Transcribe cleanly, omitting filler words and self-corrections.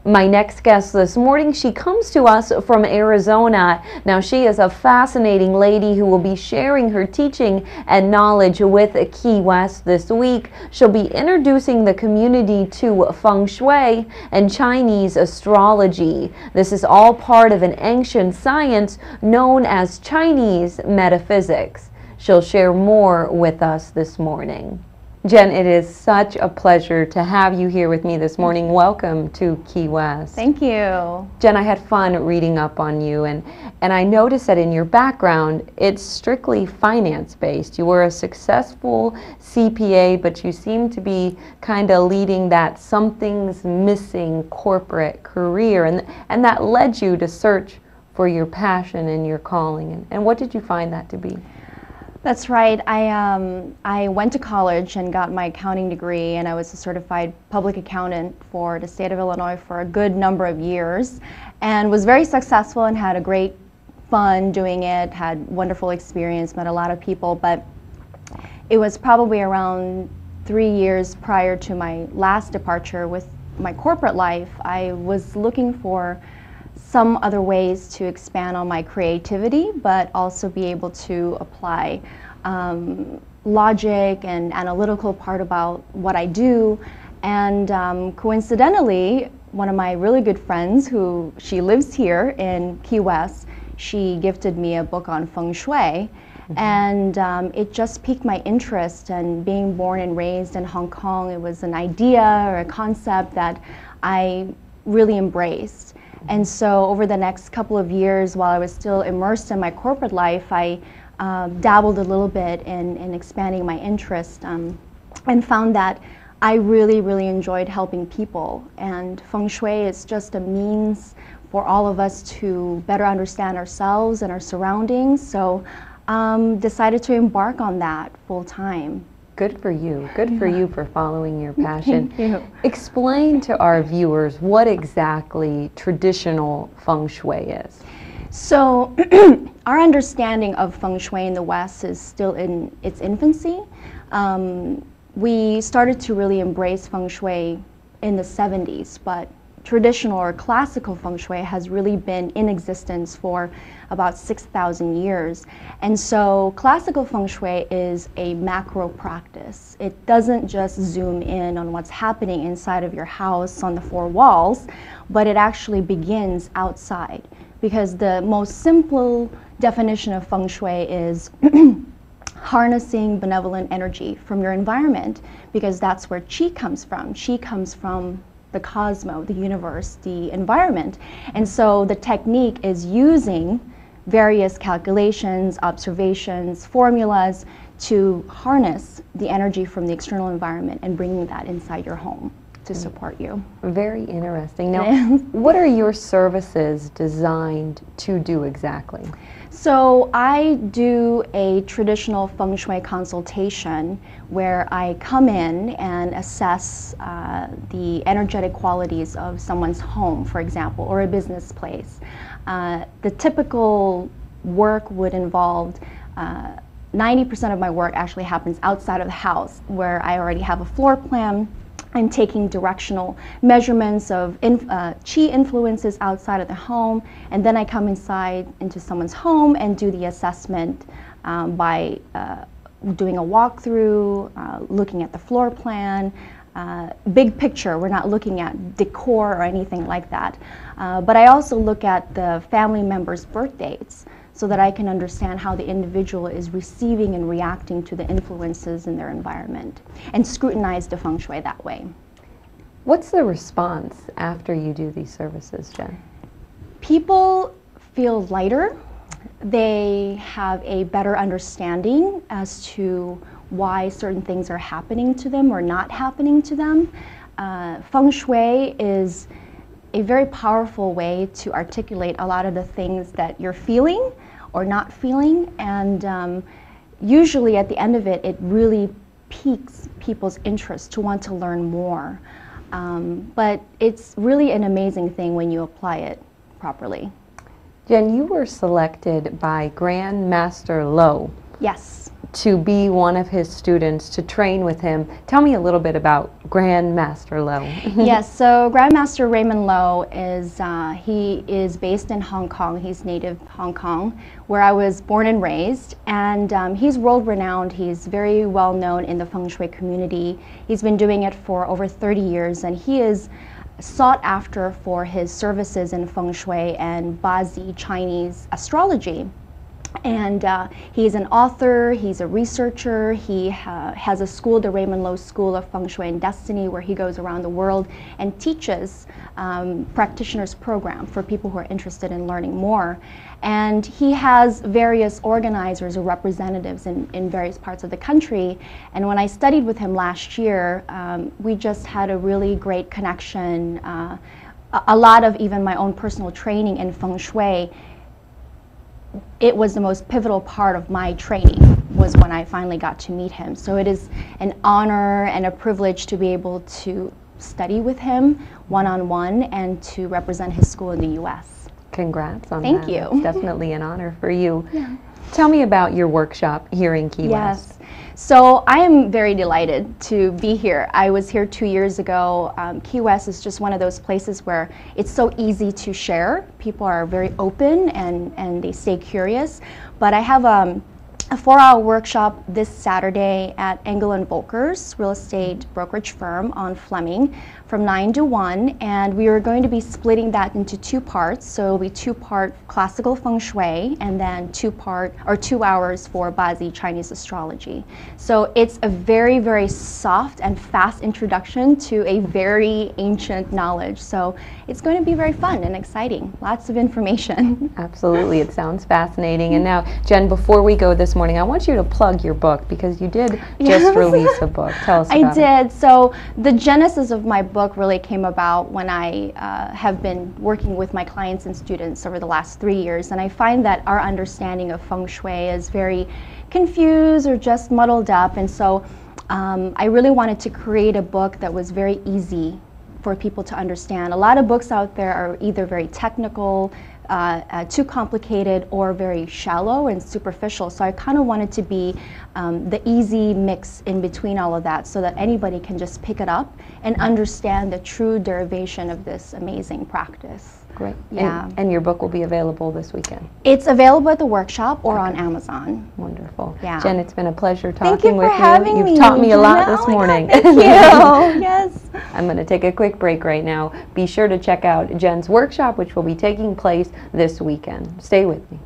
My next guest this morning, she comes to us from Arizona. Now, she is a fascinating lady who will be sharing her teaching and knowledge with Key West this week. She'll be introducing the community to Feng Shui and Chinese astrology. This is all part of an ancient science known as Chinese metaphysics. She'll share more with us this morning. Jen, it is such a pleasure to have you here with me this morning. Welcome to Key West. Thank you. Jen, I had fun reading up on you, and I noticed that in your background, it's strictly finance-based. You were a successful CPA, but you seem to be kind of leading that something's missing corporate career, and that led you to search for your passion and your calling. And what did you find that to be? That's right. I went to college and got my accounting degree, and I was a certified public accountant for the state of Illinois for a good number of years, and was very successful and had a great fun doing it, had wonderful experience, met a lot of people. But it was probably around 3 years prior to my last departure with my corporate life, I was looking for some other ways to expand on my creativity, but also be able to apply logic and analytical part about what I do. And coincidentally, one of my really good friends, she lives here in Key West, she gifted me a book on Feng Shui. And it just piqued my interest. And being born and raised in Hong Kong, it was an idea or a concept that I really embraced. And so over the next couple of years, while I was still immersed in my corporate life, I dabbled a little bit in expanding my interest and found that I really enjoyed helping people. And Feng Shui is just a means for all of us to better understand ourselves and our surroundings. So decided to embark on that full time. Good for you. Good for you for following your passion. Thank you. Explain to our viewers what exactly traditional Feng Shui is. So our understanding of Feng Shui in the West is still in its infancy. We started to really embrace Feng Shui in the 70s, but traditional or classical Feng Shui has really been in existence for about 6,000 years. And so classical Feng Shui is a macro practice. It doesn't just zoom in on what's happening inside of your house on the four walls, but it actually begins outside. Because the most simple definition of Feng Shui is harnessing benevolent energy from your environment, because that's where Qi comes from. Qi comes from the cosmos, the universe, the environment. And so the technique is using various calculations, observations, formulas to harness the energy from the external environment and bringing that inside your home to support you. Very interesting. Now, what are your services designed to do exactly? So I do a traditional Feng Shui consultation where I come in and assess the energetic qualities of someone's home, for example, or a business place. The typical work would involve 90% of my work actually happens outside of the house, where I already have a floor plan. I'm taking directional measurements of Qi influences outside of the home, and then I come inside into someone's home and do the assessment by doing a walkthrough, looking at the floor plan, big picture. We're not looking at decor or anything like that. But I also look at the family members' birth dates, so that I can understand how the individual is receiving and reacting to the influences in their environment, and scrutinize the Feng Shui that way. What's the response after you do these services, Jen? People feel lighter. They have a better understanding as to why certain things are happening to them or not happening to them. Feng Shui is a very powerful way to articulate a lot of the things that you're feeling or not feeling, and usually at the end of it, it really piques people's interest to want to learn more. But it's really an amazing thing when you apply it properly. Jen, you were selected by Grandmaster Level. Yes. to be one of his students, to train with him. Tell me a little bit about Grandmaster Level. Yes, so Grandmaster Raymond Lowe is, he is based in Hong Kong. He's native Hong Kong, where I was born and raised. And he's world renowned. He's very well known in the Feng Shui community. He's been doing it for over 30 years, and he is sought after for his services in Feng Shui and Bazi Chinese astrology. And he's an author, he's a researcher, he has a school, the Raymond Lowe School of Feng Shui and Destiny, where he goes around the world and teaches practitioners program for people who are interested in learning more. And he has various organizers or representatives in various parts of the country. And when I studied with him last year, we just had a really great connection. A lot of even my own personal training in Feng Shui, it was the most pivotal part of my training, was when I finally got to meet him. So it is an honor and a privilege to be able to study with him one-on-one and to represent his school in the U.S. Congrats on that. Thank you. It's definitely an honor for you. Yeah. Tell me about your workshop here in Key West. Yes. So I am very delighted to be here. I was here 2 years ago. Key West is just one of those places where it's so easy to share. People are very open and they stay curious. But I have a 4-hour workshop this Saturday at Engel & Volker's real estate brokerage firm on Fleming from 9 to 1, and we are going to be splitting that into 2 parts. So it'll be 2-part classical Feng Shui and then 2 hours for Bazi Chinese astrology. So it's a very, very soft and fast introduction to a very ancient knowledge. So it's going to be very fun and exciting. Lots of information. Absolutely, it sounds fascinating. And now, Jen, before we go this morning, I want you to plug your book, because you did just release a book. Tell us about it. I did. So the genesis of my book really came about when I have been working with my clients and students over the last 3 years, and I find that our understanding of Feng Shui is very confused or just muddled up, and so I really wanted to create a book that was very easy for people to understand. A lot of books out there are either very technical, too complicated, or very shallow and superficial. So I kind of wanted to be the easy mix in between all of that, so that anybody can just pick it up and understand the true derivation of this amazing practice. Great. Yeah. And your book will be available this weekend. It's available at the workshop or on Amazon. Wonderful. Yeah. Jen, it's been a pleasure talking Thank you with for having you. me. You've taught me a lot Jenna. this morning. Thank you. Yes. I'm going to take a quick break right now. Be sure to check out Jen's workshop, which will be taking place this weekend. Stay with me.